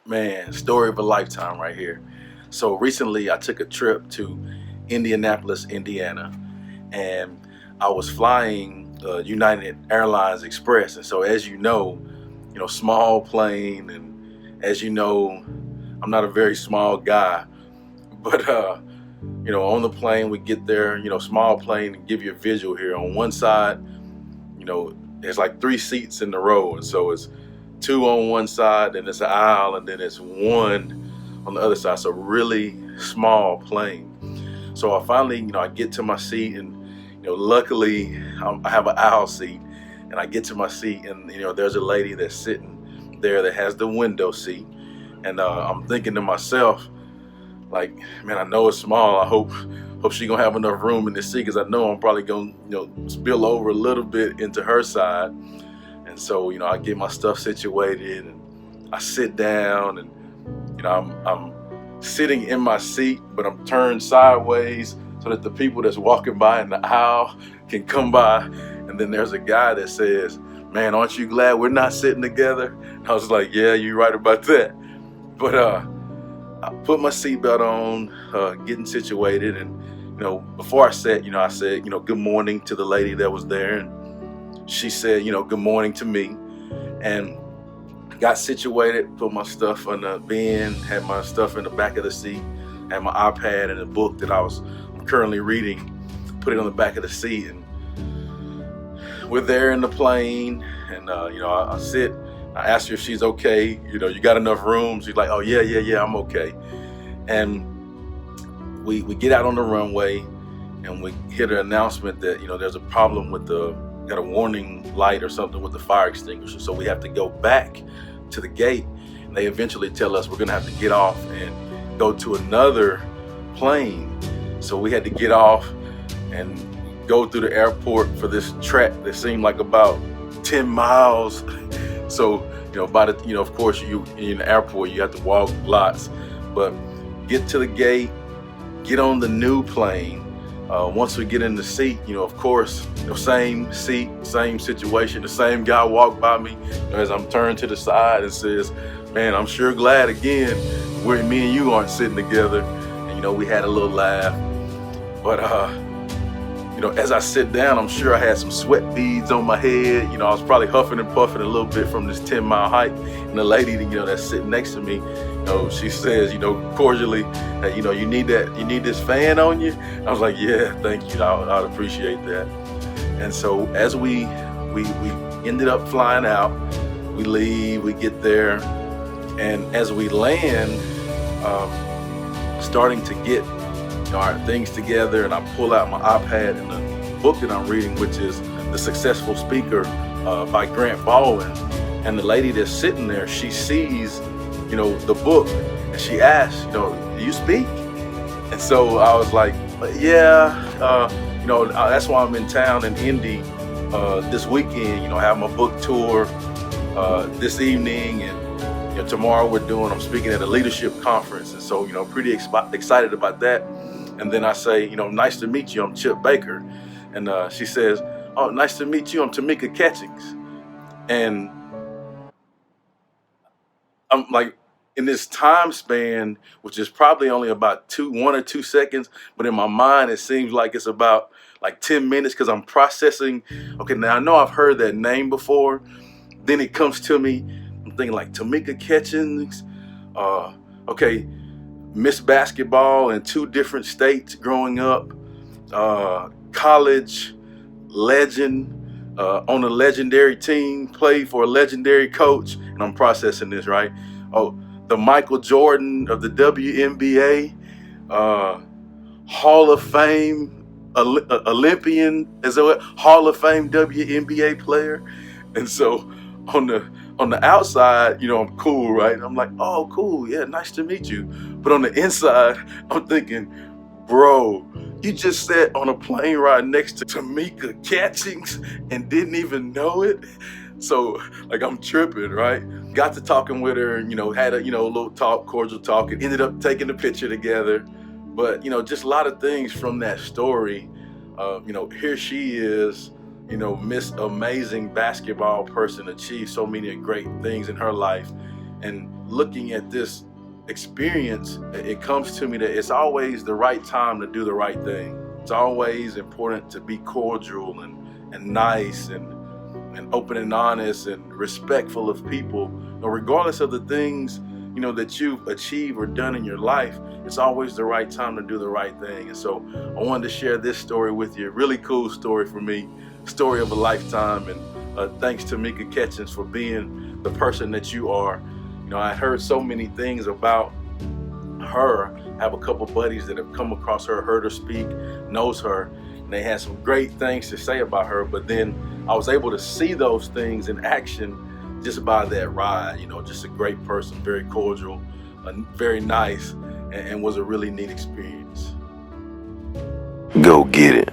Man, story of a lifetime right here. So recently I took a trip to Indianapolis, Indiana, and I was flying United Airlines Express. And so as small plane, and as you know, I'm not a very small guy, but on the plane we get there, small plane, and give you a visual here. On one side, there's like three seats in the row, and so it's two on one side, then it's an aisle, and then it's one on the other side. So really small plane. So I finally, I get to my seat, and luckily I have an aisle seat, and I get to my seat, and there's a lady that's sitting there that has the window seat, and I'm thinking to myself, like, man, I know it's small. I hope she gonna have enough room in this seat, because I know I'm probably gonna spill over a little bit into her side. And so I get my stuff situated, and I sit down, and I'm sitting in my seat, but I'm turned sideways so that the people that's walking by in the aisle can come by. And then there's a guy that says, "Man, aren't you glad we're not sitting together?" And I was like, "Yeah, you're right about that." But I put my seatbelt on, getting situated, and before I sat, I said, good morning to the lady that was there, and she said, good morning to me, and got situated, put my stuff on the bin, had my stuff in the back of the seat, had my iPad and a book that I'm currently reading, put it on the back of the seat, and we're there in the plane, and I sit. I asked her if she's okay. You got enough room? She's like, "Oh yeah, I'm okay." And we get out on the runway, and we hear the announcement that there's a problem with got a warning light or something with the fire extinguisher. So we have to go back to the gate, and they eventually tell us we're gonna have to get off and go to another plane. So we had to get off and go through the airport for this trek that seemed like about 10 miles. So, of course, you in the airport, you have to walk lots, but get to the gate, get on the new plane. Once we get in the seat, of course, same seat, same situation. The same guy walked by me as I'm turned to the side and says, "Man, I'm sure glad again me and you aren't sitting together." And, we had a little laugh. But, as I sit down, I'm sure I had some sweat beads on my head. I was probably huffing and puffing a little bit from this 10-mile hike. And the lady, that's sitting next to me, she says, cordially, that, you need this fan on you. I was like, "Yeah, thank you. I'd appreciate that." And so as we ended up flying out, we leave, we get there, and as we land, starting to get our things together, and I pull out my iPad and the book that I'm reading, which is The Successful Speaker by Grant Baldwin. And the lady that's sitting there, she sees, the book, and she asks, "Do you speak?" And so I was like, "Yeah, that's why I'm in town in Indy this weekend. I have my book tour this evening, and tomorrow I'm speaking at a leadership conference, and so pretty excited about that." And then I say, "Nice to meet you. I'm Chip Baker." And she says, "Oh, nice to meet you. I'm Tamika Catchings." And I'm like, in this time span, which is probably only about 1 or 2 seconds, but in my mind, it seems like it's about like 10 minutes, because I'm processing. Okay, now I know I've heard that name before. Then it comes to me. I'm thinking like Tamika Catchings. Okay, Miss Basketball in 2 different states growing up, college legend, on a legendary team, played for a legendary coach, and I'm processing this, right? Oh, the Michael Jordan of the WNBA, Hall of Fame Olympian, as a Hall of Fame WNBA player. And so on the outside, I'm cool, right? I'm like, "Oh, cool, yeah, nice to meet you." But on the inside, I'm thinking, "Bro, you just sat on a plane ride next to Tamika Catchings and didn't even know it." So like, I'm tripping, right? Got to talking with her, and had a little talk, cordial talk, and ended up taking the picture together. But just a lot of things from that story. Here she is, Miss Amazing Basketball person, achieved so many great things in her life. And looking at this experience, it comes to me that it's always the right time to do the right thing. It's always important to be cordial and nice and open and honest and respectful of people. Regardless of the things, that you've achieved or done in your life, it's always the right time to do the right thing. And so I wanted to share this story with you. Really cool story for me, story of a lifetime. And thanks to Tamika Catchings for being the person that you are. I heard so many things about her. I have a couple buddies that have come across her, heard her speak, knows her, and they had some great things to say about her. But then I was able to see those things in action just by that ride. Just a great person, very cordial, very nice, and was a really neat experience. Go get it.